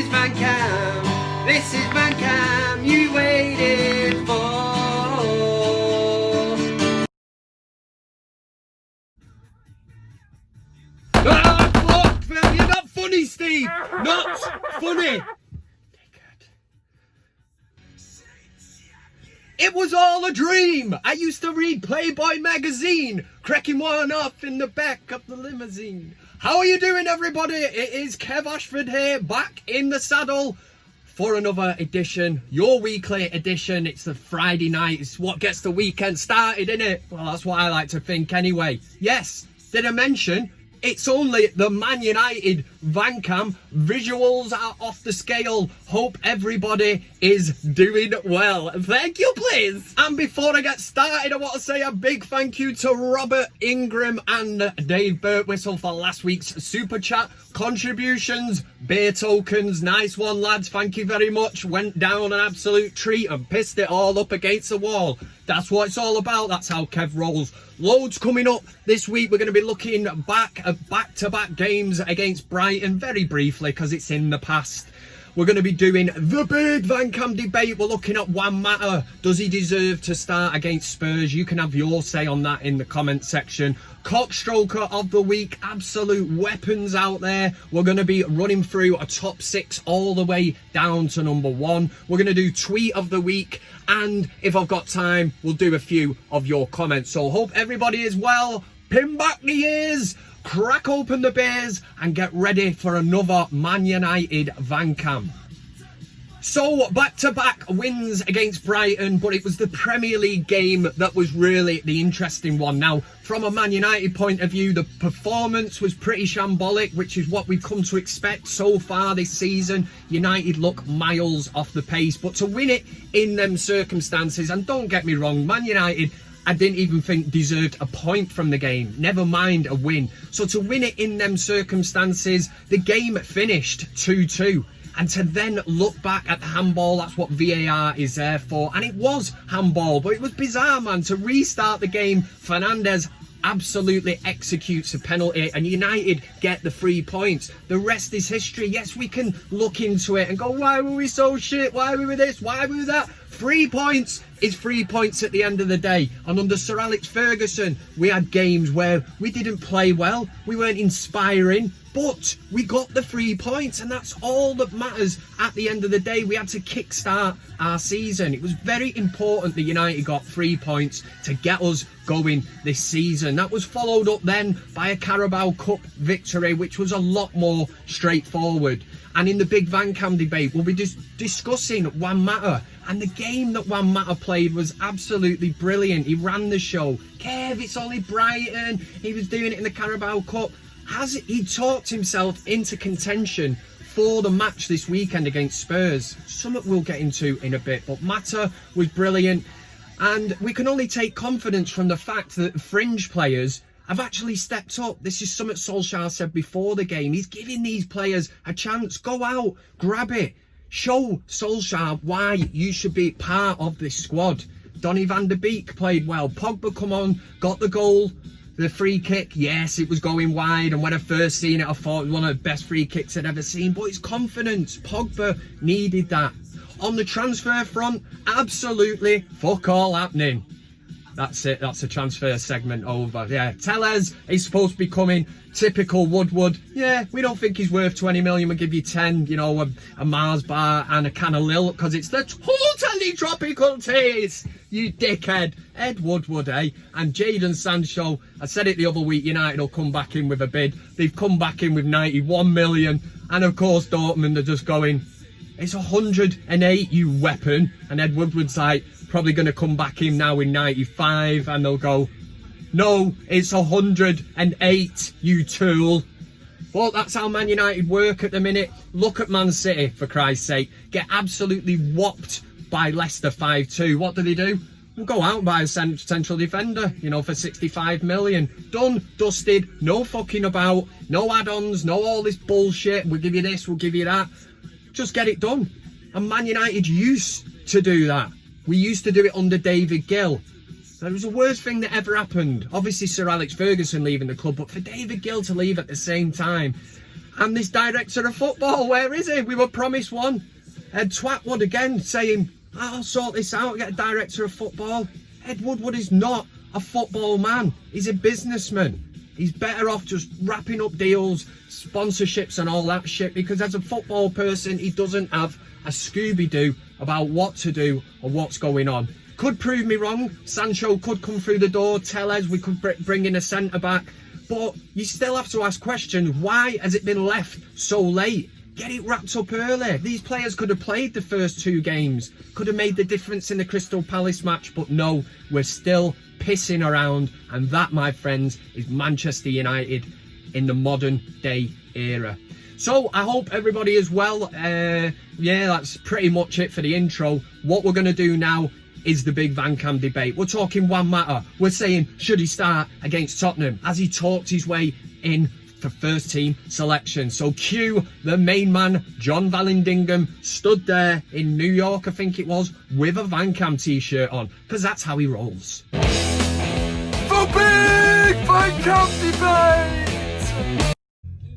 is VanCam. This is VanCam you waited for. Ah, fuck! You're not funny, Steve! Not funny! It was all a dream! I used to read Playboy magazine, cracking one off in the back of the limousine. How are you doing, everybody? It is Kev Ashford here, back in the saddle for another edition, your weekly edition. It's the Friday night, it's what gets the weekend started, innit? Well, that's what I like to think anyway. Yes, did I mention it's only the ManUtd VanCam? Visuals are off the scale. Hope everybody is doing well. Thank you, please. And before I get started, I want to say a big thank you to Robert Ingram and Dave Birtwhistle for last week's super chat contributions, beer tokens. Nice one, lads. Thank you very much. Went down an absolute treat and pissed it all up against the wall. That's what it's all about. That's how Kev rolls. Loads coming up this week. We're going to be looking back at back-to-back games against Brighton very briefly because it's in the past. We're going to be doing the big VanCam debate. We're looking at Juan Mata. Does he deserve to start against Spurs? You can have your say on that in the comment section. CockStroker of the week. Absolute weapons out there. We're going to be running through a top 6 all the way down to number 1. We're going to do tweet of the week. And if I've got time, we'll do a few of your comments. So hope everybody is well. Pin back the ears. Crack open the beers and get ready for another ManUtd VanCam. So back-to-back wins against Brighton, but it was the Premier League game that was really the interesting one. Now, from a Man United point of view, the performance was pretty shambolic, which is what we've come to expect so far this season. United look miles off the pace, but to win it in them circumstances, and don't get me wrong, Man United, I didn't even think deserved a point from the game, never mind a win. So to win it in them circumstances, the game finished 2-2. And to then look back at the handball, that's what VAR is there for. And it was handball, but it was bizarre, man. To restart the game, Fernandes absolutely executes a penalty and United get the 3 points. The rest is history. Yes, we can look into it and go, why were we so shit? Why were we this? Why were we that? 3 points is 3 points at the end of the day. And under Sir Alex Ferguson, we had games where we didn't play well, we weren't inspiring, but we got the 3 points, and that's all that matters at the end of the day. We had to kickstart our season. It was very important that United got 3 points to get us going this season. That was followed up then by a Carabao Cup victory, which was a lot more straightforward. And in the big VanCam debate, we'll be just discussing Juan Mata. And the game that Juan Mata played was absolutely brilliant. He ran the show. Kev, it's only Brighton. He was doing it in the Carabao Cup. Has he talked himself into contention for the match this weekend against Spurs? Something we'll get into in a bit. But Mata was brilliant. And we can only take confidence from the fact that fringe players have actually stepped up. This is something Solskjaer said before the game. He's giving these players a chance. Go out, grab it. Show Solskjaer why you should be part of this squad. Donny van de Beek played well. Pogba come on, got the goal. The free kick, yes, it was going wide. And when I first seen it, I thought it was one of the best free kicks I'd ever seen. But it's confidence. Pogba needed that. On the transfer front, absolutely fuck all happening. That's it. That's the transfer segment over. Yeah, Tellez is supposed to be coming. Typical Woodward. Yeah, we don't think he's worth 20 million. We'll give you 10, you know, a Mars bar and a can of Lil because it's the totally tropical taste. You dickhead. Ed Woodward, eh? And Jadon Sancho. I said it the other week, United will come back in with a bid. They've come back in with 91 million. And of course, Dortmund are just going, it's 108, you weapon. And Ed Woodward's like, probably going to come back in now in 95 and they'll go, no, it's 108, you tool. Well, that's how Man United work at the minute. Look at Man City, for Christ's sake. Get absolutely whopped by Leicester 5-2. What do? We'll go out and buy a central defender, you know, for 65 million. Done, dusted, no fucking about, no add-ons, no all this bullshit. We'll give you this, we'll give you that. Just get it done. And Man United used to do that. We used to do it under David Gill. It was the worst thing that ever happened. Obviously Sir Alex Ferguson leaving the club, but for David Gill to leave at the same time, I'm this director of football. Where is he? We were promised one. Ed Twatwood again saying, I'll sort this out, get a director of football. Ed Woodward is not a football man. He's a businessman. He's better off just wrapping up deals, sponsorships and all that shit, because as a football person, he doesn't have a Scooby-Doo about what to do or what's going on. Could prove me wrong. Sancho could come through the door. Tellez, we could bring in a centre-back. But you still have to ask questions. Why has it been left so late? Get it wrapped up early. These players could have played the first 2 games. Could have made the difference in the Crystal Palace match. But no, we're still pissing around. And that, my friends, is Manchester United in the modern day era. So I hope everybody is well. Yeah, that's pretty much it for the intro. What we're going to do now is the big VanCam debate. We're talking one matter. We're saying, should he start against Tottenham? As he talked his way in for first team selection. So cue the main man, John Vallandigham, stood there in New York, I think it was, with a VanCam T-shirt on, because that's how he rolls. The big VanCam debate!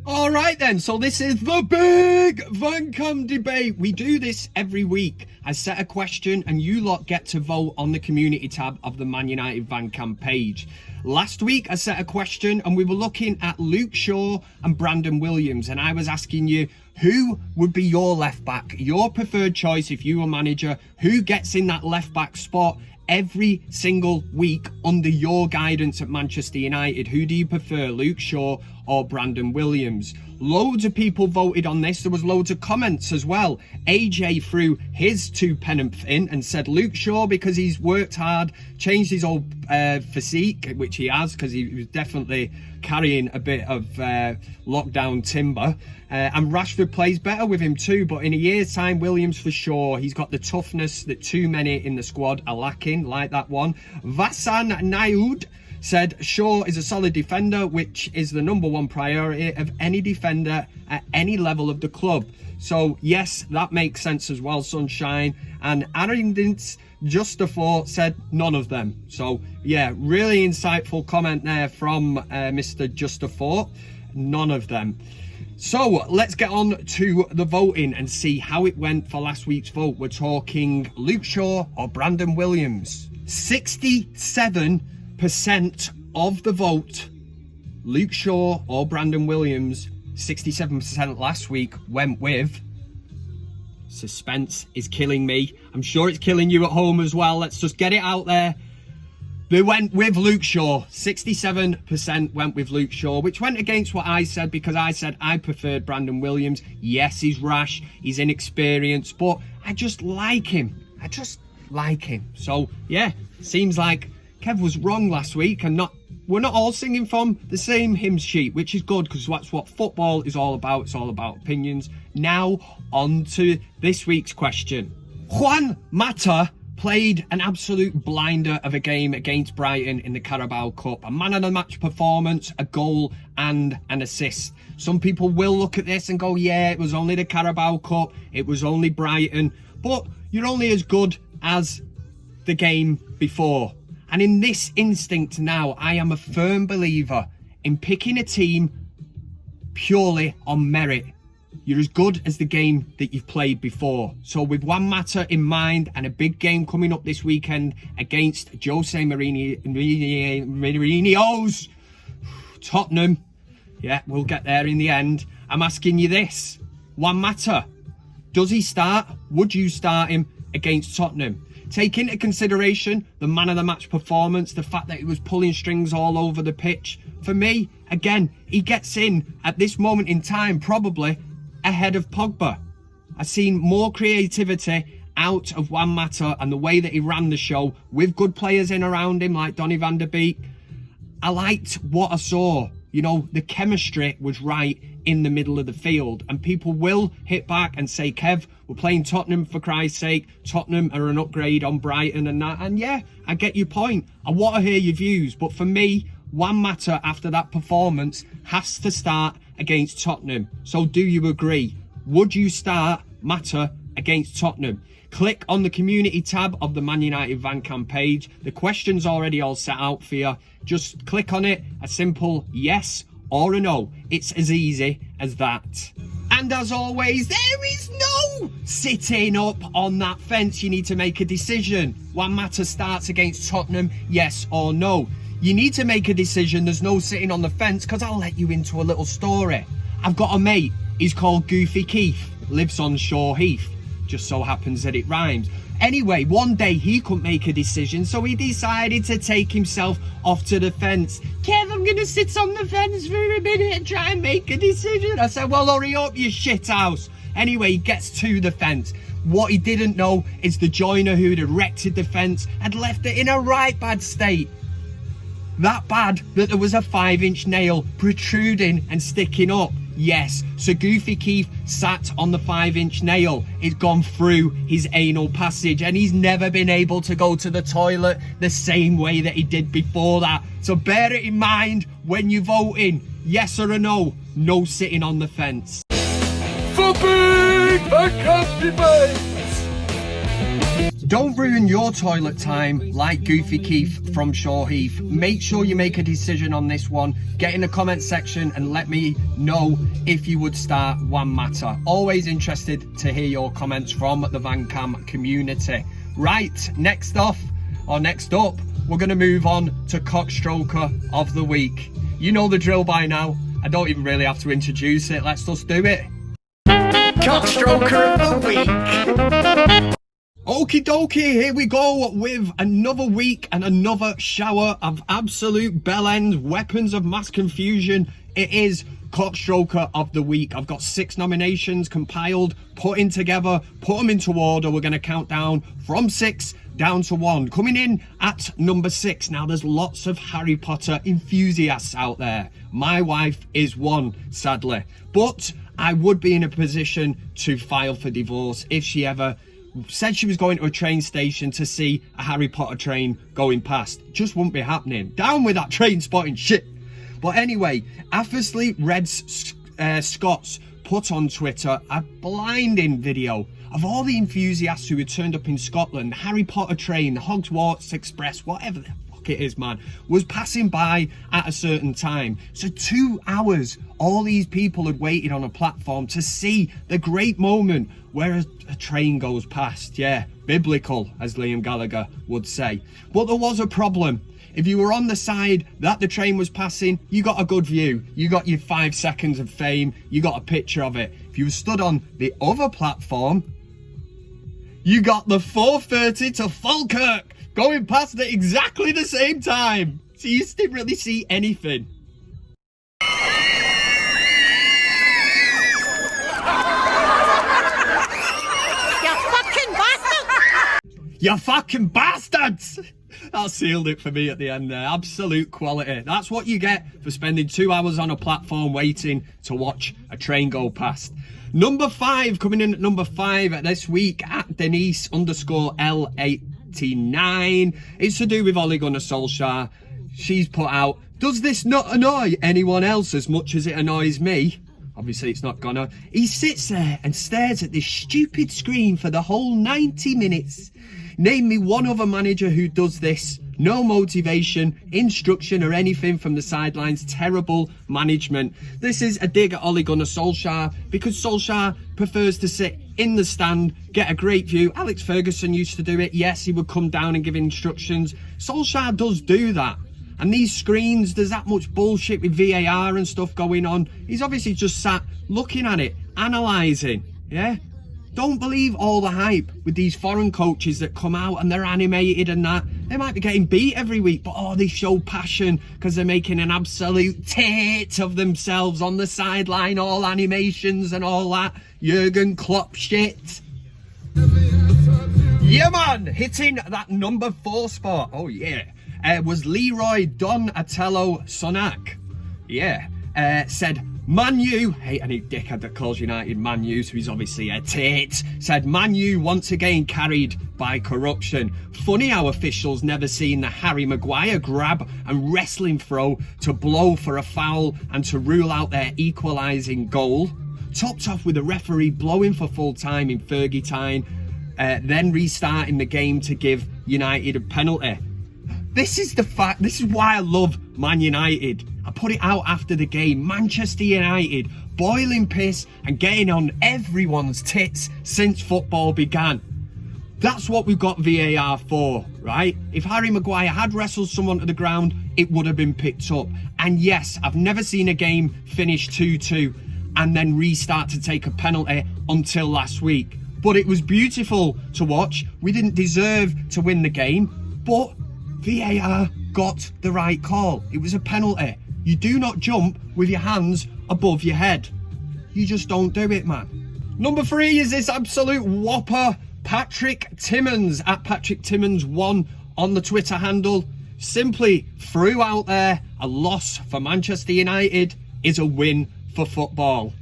Alright then, so this is the big VanCam debate. We do this every week. I set a question and you lot get to vote on the community tab of the ManUtd VanCam page. Last week I set a question and we were looking at Luke Shaw and Brandon Williams, and I was asking you, who would be your left back, your preferred choice if you were manager? Who gets in that left back spot every single week under your guidance at Manchester United? Who do you prefer, Luke Shaw or Brandon Williams? Loads of people voted on this. There was loads of comments as well. AJ threw his 2 pennant in and said Luke Shaw because he's worked hard, changed his old physique, which he has, because he was definitely carrying a bit of lockdown timber. And Rashford plays better with him too, but in a year's time, Williams for sure. He's got the toughness that too many in the squad are lacking, like that one. Vasan Nayoud said Shaw is a solid defender, which is the #1 priority of any defender at any level of the club. So yes, that makes sense as well, Sunshine. And Arendins Justafor said none of them. So yeah, really insightful comment there from Mr. Justafor. None of them. So let's get on to the voting and see how it went for last week's vote. We're talking Luke Shaw or Brandon Williams. 67% of the vote, Luke Shaw or Brandon Williams. 67% last week went with... Suspense is killing me. I'm sure it's killing you at home as well. Let's just get it out there. They went with Luke Shaw. 67% went with Luke Shaw, which went against what I said, because I said I preferred Brandon Williams. Yes, he's rash, he's inexperienced, but I just like him. I just like him. So yeah, seems like Kev was wrong last week, and we're not all singing from the same hymn sheet, which is good, because that's what football is all about. It's all about opinions. Now on to this week's question. Juan Mata played an absolute blinder of a game against Brighton in the Carabao Cup. A man of the match performance, a goal and an assist. Some people will look at this and go, yeah, it was only the Carabao Cup, it was only Brighton, but you're only as good as the game before. And in this instinct now, I am a firm believer in picking a team purely on merit. You're as good as the game that you've played before. So with Juan Mata in mind, and a big game coming up this weekend against Jose Mourinho's Tottenham, yeah, we'll get there in the end. I'm asking you this. Juan Mata, does he start? Would you start him against Tottenham? Take into consideration the man of the match performance, the fact that he was pulling strings all over the pitch. For me, again, he gets in at this moment in time probably ahead of Pogba. I've seen more creativity out of Juan Mata and the way that he ran the show with good players in around him like Donny van der Beek. I liked what I saw. You know, the chemistry was right in the middle of the field, and people will hit back and say, Kev, we're playing Tottenham for Christ's sake. Tottenham are an upgrade on Brighton and that. And yeah, I get your point. I want to hear your views. But for me, Juan Mata, after that performance, has to start against Tottenham. So do you agree? Would you start Mata against Tottenham? Click on the community tab of the ManUtd VanCam page. The question's already all set out for you. Just click on it, a simple yes or a no. It's as easy as that. And as always, there is no sitting up on that fence. You need to make a decision. Juan Mata starts against Tottenham, yes or no. You need to make a decision. There's no sitting on the fence, because I'll let you into a little story. I've got a mate, he's called Goofy Keith, lives on Shore Heath. Just so happens that it rhymes. Anyway, one day he couldn't make a decision, so he decided to take himself off to the fence. Kev, I'm gonna sit on the fence for a minute and try and make a decision. I said, well, hurry up, you shithouse. Anyway, he gets to the fence. What he didn't know is the joiner who'd erected the fence had left it in a right bad state. That bad that there was a 5-inch nail protruding and sticking up. Yes, so Goofy Keith sat on the 5-inch nail. It's gone through his anal passage and he's never been able to go to the toilet the same way that he did before that. So bear it in mind when you're voting. Yes or a no? No sitting on the fence. For Big VanCam Debate! Don't ruin your toilet time like Goofy Keith from Shore Heath. Make sure you make a decision on this one. Get in the comment section and let me know if you would start Juan Mata. Always interested to hear your comments from the VanCam community. Right, next up, we're going to move on to CockStroker of the Week. You know the drill by now. I don't even really have to introduce it. Let's just do it. CockStroker of the Week. Okie dokie, here we go with another week and another shower of absolute bellend weapons of mass confusion. It is CockStroker of the Week. I've got 6 nominations compiled, putting together, put them into order. We're going to count down from 6 down to 1. Coming in at number 6. Now, there's lots of Harry Potter enthusiasts out there. My wife is one, sadly. But I would be in a position to file for divorce if she ever said she was going to a train station to see a Harry Potter train going past. Just wouldn't be happening. Down with that train spotting shit. But anyway, Affersley Reds Scots put on Twitter a blinding video of all the enthusiasts who had turned up in Scotland. Harry Potter train, the Hogwarts Express, whatever the fuck it is, man, was passing by at a certain time. So 2 hours, all these people had waited on a platform to see the great moment where a train goes past. Yeah, biblical, as Liam Gallagher would say. But there was a problem. If you were on the side that the train was passing, you got a good view. You got your 5 seconds of fame. You got a picture of it. If you were stood on the other platform, you got the 4:30 to Falkirk going past at exactly the same time. So you didn't really see anything. You fucking bastards! That sealed it for me at the end there. Absolute quality. That's what you get for spending 2 hours on a platform waiting to watch a train go past. Number 5, coming in at number 5 this week at Denise_L89. It's to do with Ole Gunnar Solskjaer. She's put out, does this not annoy anyone else as much as it annoys me? Obviously it's not gonna. He sits there and stares at this stupid screen for the whole 90 minutes. Name me one other manager who does this. No motivation, instruction or anything from the sidelines. Terrible management. This is a dig at Ole Gunnar Solskjaer because Solskjaer prefers to sit in the stand, get a great view. Alex Ferguson used to do it. Yes, he would come down and give instructions. Solskjaer does do that. And these screens, there's that much bullshit with VAR and stuff going on. He's obviously just sat looking at it, analysing, yeah? Don't believe all the hype with these foreign coaches that come out and they're animated and that. They might be getting beat every week, but oh, they show passion because they're making an absolute tit of themselves on the sideline, all animations and all that. Jurgen Klopp shit. Yeah, man, hitting that number 4 spot. Oh, yeah. Was Leroy Donatello Sonak. Yeah. Said, Man U, hate any dickhead that calls United Man U, so he's obviously a tit. Said, Man U once again carried by corruption. Funny how officials never seen the Harry Maguire grab and wrestling throw to blow for a foul and to rule out their equalising goal. Topped off with the referee blowing for full time in Fergie time, then restarting the game to give United a penalty. This is the fact, this is why I love Man United. I put it out after the game. Manchester United boiling piss and getting on everyone's tits since football began. That's what we've got VAR for, right? If Harry Maguire had wrestled someone to the ground, it would have been picked up. And yes, I've never seen a game finish 2-2 and then restart to take a penalty until last week. But it was beautiful to watch. We didn't deserve to win the game, but VAR got the right call. It was a penalty. You do not jump with your hands above your head. You just don't do it, man. Number 3 is this absolute whopper, Patrick Timmons, at Patrick Timmons 1 on the Twitter handle. Simply threw out there, a loss for Manchester United is a win for football.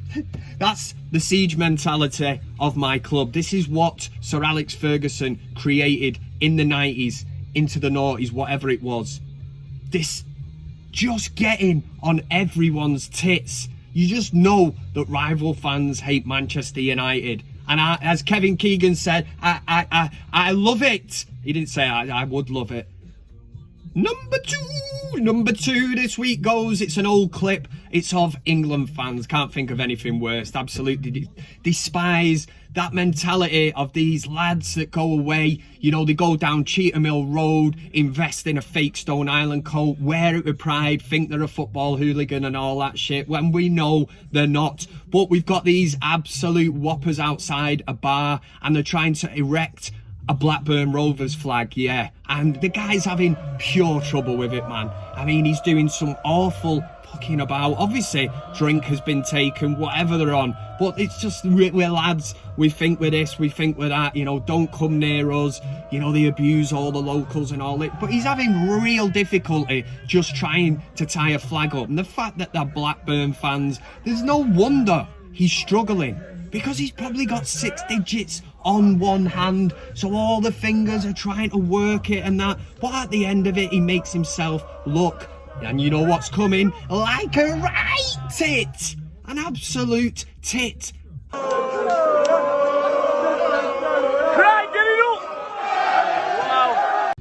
That's the siege mentality of my club. This is what Sir Alex Ferguson created in the 90s, into the noughties, whatever it was. This just getting on everyone's tits. You just know that rival fans hate Manchester United. And as Kevin Keegan said, I love it. He didn't say I would love it. Number two this week goes, it's an old clip. It's of England fans. Can't think of anything worse. Absolutely despise that mentality of these lads that go away. You know, they go down Cheetham Hill Road, invest in a fake Stone Island coat, wear it with pride, think they're a football hooligan and all that shit, when we know they're not. But we've got these absolute whoppers outside a bar and they're trying to erect a Blackburn Rovers flag, yeah. And the guy's having pure trouble with it, man. I mean, he's doing some awful fucking about. Obviously, drink has been taken, whatever they're on. But it's just, we're lads, we think we're this, we think we're that, you know, don't come near us. You know, they abuse all the locals and all it. But he's having real difficulty just trying to tie a flag up. And the fact that they're Blackburn fans, there's no wonder he's struggling. Because he's probably got 6 digits on one hand, so all the fingers are trying to work it and that. But at the end of it, he makes himself look, and you know what's coming, like a right tit. An absolute tit. Right, get it up! Wow.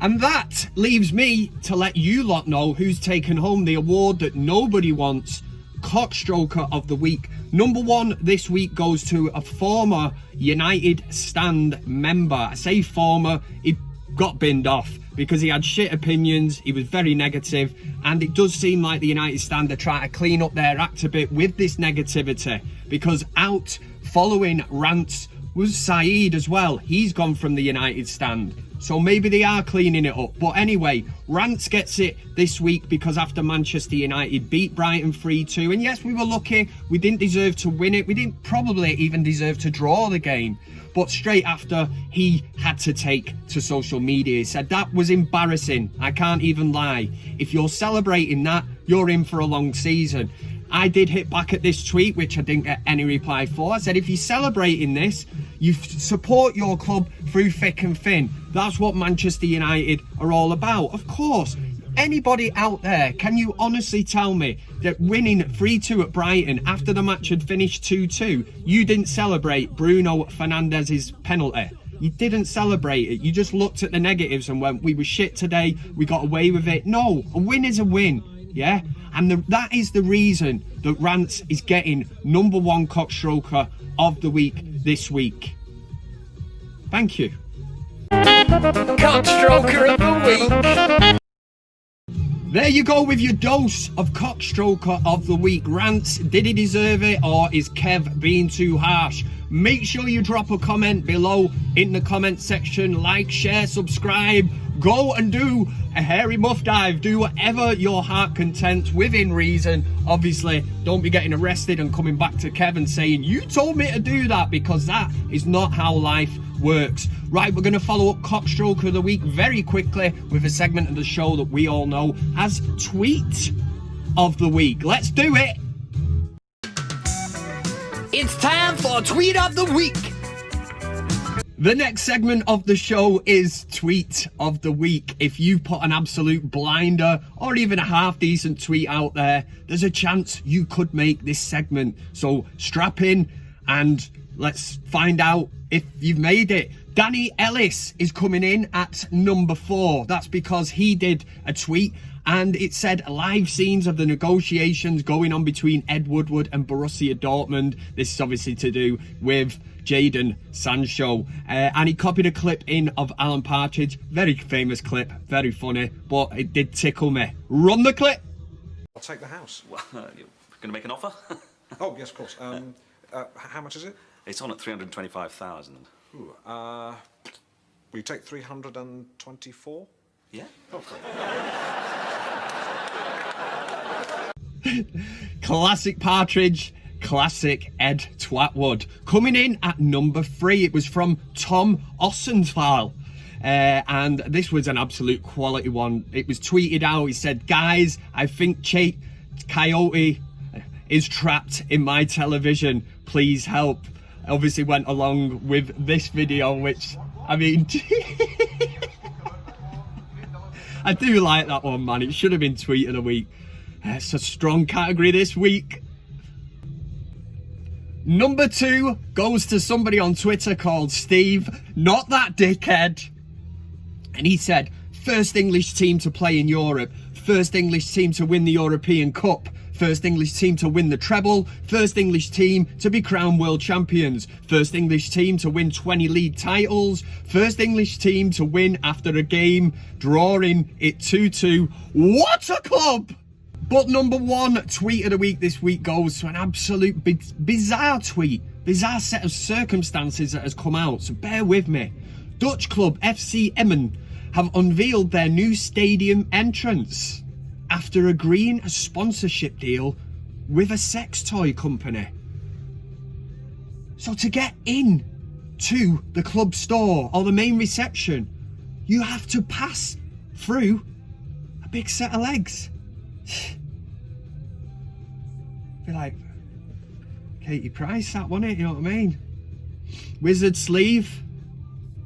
And that leaves me to let you lot know who's taken home the award that nobody wants, CockStroker of the Week. Number 1 this week goes to a former United Stand member. I say former, he got binned off because he had shit opinions, he was very negative, and it does seem like the United Stand are trying to clean up their act a bit with this negativity, because out following rants was Saeed as well. He's gone from the United Stand. So maybe they are cleaning it up. But anyway, Rants gets it this week because after Manchester United beat Brighton 3-2, and yes, we were lucky, we didn't deserve to win it, we didn't probably even deserve to draw the game. But straight after, he had to take to social media. He said, that was embarrassing, I can't even lie. If you're celebrating that, you're in for a long season. I did hit back at this tweet, which I didn't get any reply for. I said, if you're celebrating this, you support your club through thick and thin. That's what Manchester United are all about. Of course, anybody out there, can you honestly tell me that winning 3-2 at Brighton after the match had finished 2-2, you didn't celebrate Bruno Fernandes's penalty? You didn't celebrate it. You just looked at the negatives and went, we were shit today, we got away with it. No, a win is a win. Yeah, and that is the reason that Rants is getting number 1 CockStroker of the week this week. Thank you. CockStroker of the week. There you go with your dose of CockStroker of the week. Rants, did he deserve it, or is Kev being too harsh? Make sure you drop a comment below in the comment section. Like, share, subscribe. Go and do a hairy muff dive. Do whatever your heart content within reason. Obviously, don't be getting arrested and coming back to Kevin saying, you told me to do that, because that is not how life works. Right, we're going to follow up CockStroker of the Week very quickly with a segment of the show that we all know as Tweet of the Week. Let's do it. It's time for Tweet of the Week. The next segment of the show is Tweet of the Week. If you put an absolute blinder or even a half decent tweet out there, there's a chance you could make this segment. So strap in and let's find out if you've made it. Danny Ellis is coming in at number 4. That's because he did a tweet and it said live scenes of the negotiations going on between Ed Woodward and Borussia Dortmund. This is obviously to do with Jadon Sancho, and he copied a clip in of Alan Partridge. Very famous clip, very funny, but it did tickle me. Run the clip. I'll take the house. Well, you're going to make an offer? Oh, yes, of course. How much is it? It's on at 325,000. Ooh, will you take 324? Yeah. Classic Partridge, classic Ed Twatwood. Coming in at number 3, it was from Tom Ossensfile. And this was an absolute quality one. It was tweeted out. He said, guys, I think Coyote is trapped in my television. Please help. Obviously went along with this video, which, I mean, I do like that one, man. It should have been tweet of the week. It's a strong category this week. Number 2 goes to somebody on Twitter called Steve, not that dickhead. And he said, first English team to play in Europe, first English team to win the European Cup, first English team to win the treble, first English team to be crowned world champions, first English team to win 20 league titles, first English team to win after a game, drawing it 2-2. What a club! But number 1 tweet of the week this week goes to an absolute bizarre tweet, bizarre set of circumstances that has come out, so bear with me. Dutch club FC Emmen have unveiled their new stadium entrance after agreeing a sponsorship deal with a sex toy company. So to get in to the club store or the main reception, you have to pass through a big set of legs. Be like Katie Price, that wasn't it? You know what I mean? Wizard sleeve,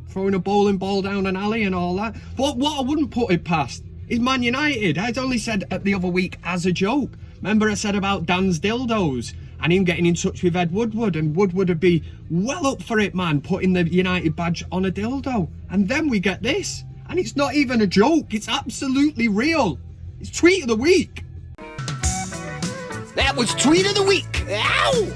throwing a bowling ball down an alley and all that. But what I wouldn't put it past is Man United. I'd only said the other week as a joke. Remember I said about Dan's dildos and him getting in touch with Ed Woodward, and Woodward would be well up for it, man, putting the United badge on a dildo. And then we get this, and it's not even a joke, it's absolutely real. It's tweet of the week. That was tweet of the week. Ow!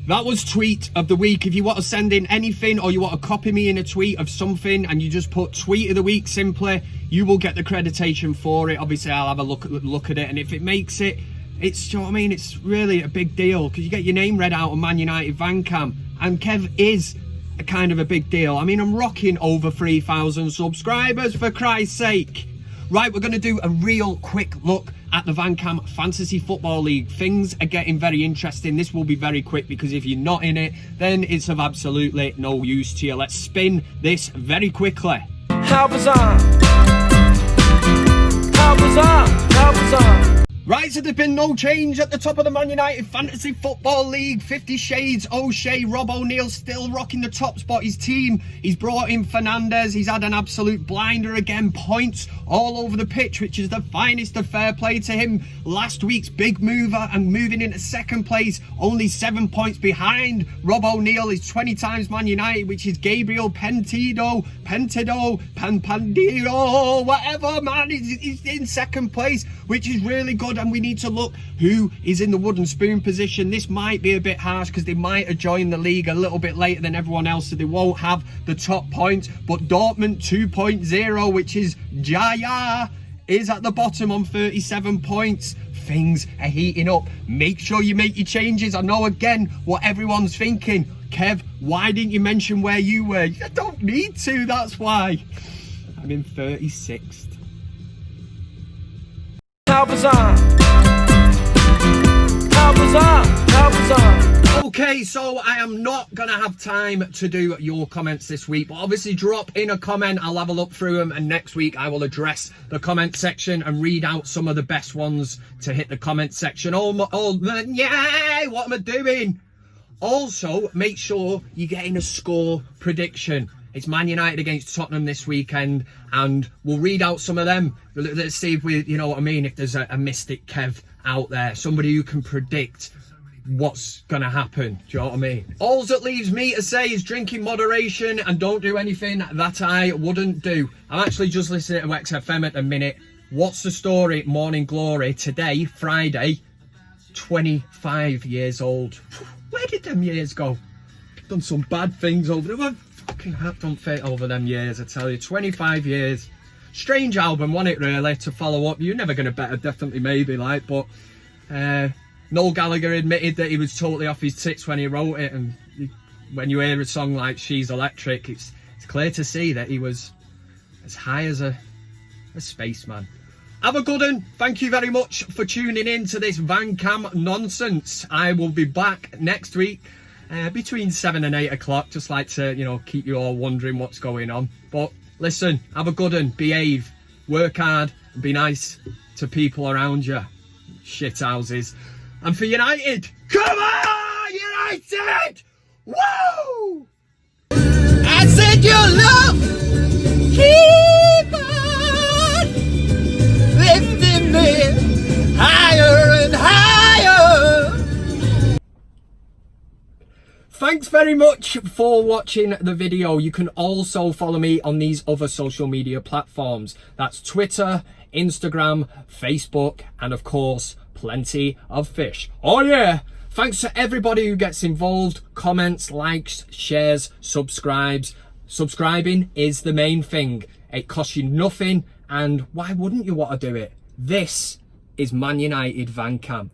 That was tweet of the week. If you want to send in anything or you want to copy me in a tweet of something and you just put tweet of the week simply, you will get the accreditation for it. Obviously, I'll have a look at it, and if it makes it, it's, you know what I mean, it's really a big deal because you get your name read out on ManUtd VanCam, and Kev is a kind of a big deal. I mean, I'm rocking over 3,000 subscribers, for Christ's sake. Right, we're going to do a real quick look at the VanCam Fantasy Football League. Things are getting very interesting. This will be very quick because if you're not in it, then it's of absolutely no use to you. Let's spin this very quickly. How bizarre! How bizarre! How bizarre! Right, so there's been no change at the top of the ManUtd Fantasy Football League. 50 Shades O'Shea, Rob O'Neill still rocking the top spot. His team, he's brought in Fernandez. He's had an absolute blinder again. Points all over the pitch, which is the finest of fair play to him. Last week's big mover and moving into second place, only 7 points behind Rob O'Neill. Is 20 times ManUtd, which is Gabriel Pandido, whatever, man. He's in second place, which is really good. And we need to look who is in the wooden spoon position. This might be a bit harsh because they might have joined the league a little bit later than everyone else, so they won't have the top points. But Dortmund 2.0, which is Jaya, is at the bottom on 37 points. Things are heating up. Make sure you make your changes. I know again what everyone's thinking. Kev, why didn't you mention where you were? You don't need to, that's why. I'm in 36th. How bizarre! How bizarre! How bizarre! Okay, so I am not going to have time to do your comments this week, but obviously drop in a comment. I'll have a look through them, and next week I will address the comment section and read out some of the best ones to hit the comment section. Yay! What am I doing? Also, make sure you're getting a score prediction. It's ManUtd against Tottenham this weekend, and we'll read out some of them. Let's see if we, you know what I mean, if there's a mystic Kev out there, somebody who can predict what's gonna happen. Do you know what I mean? All that leaves me to say is drink in moderation and don't do anything that I wouldn't do. I'm actually just listening to XFM at the minute. What's the story? Morning Glory today, Friday, 25 years old. Where did them years go? Done some bad things over them. I fucking don't fit over them years, I tell you. 25 years. Strange album, wasn't it, really, to follow up? You're never gonna better, definitely, maybe, like, but Noel Gallagher admitted that he was totally off his tits when he wrote it, and when you hear a song like She's Electric, it's clear to see that he was as high as a spaceman. Have a good one. Thank you very much for tuning in to this VanCam nonsense. I will be back next week between 7 and 8 o'clock. Just like to, you know, keep you all wondering what's going on. But listen, have a good one. Behave, work hard, and be nice to people around you. Shithouses. And for United, come on, United! Woo! I said your love, keep on lifting me higher and higher. Thanks very much for watching the video. You can also follow me on these other social media platforms. That's Twitter, Instagram, Facebook, and of course, plenty of fish. Oh yeah! Thanks to everybody who gets involved, comments, likes, shares, subscribes. Subscribing is the main thing. It costs you nothing, and why wouldn't you want to do it? This is ManUtd VanCam.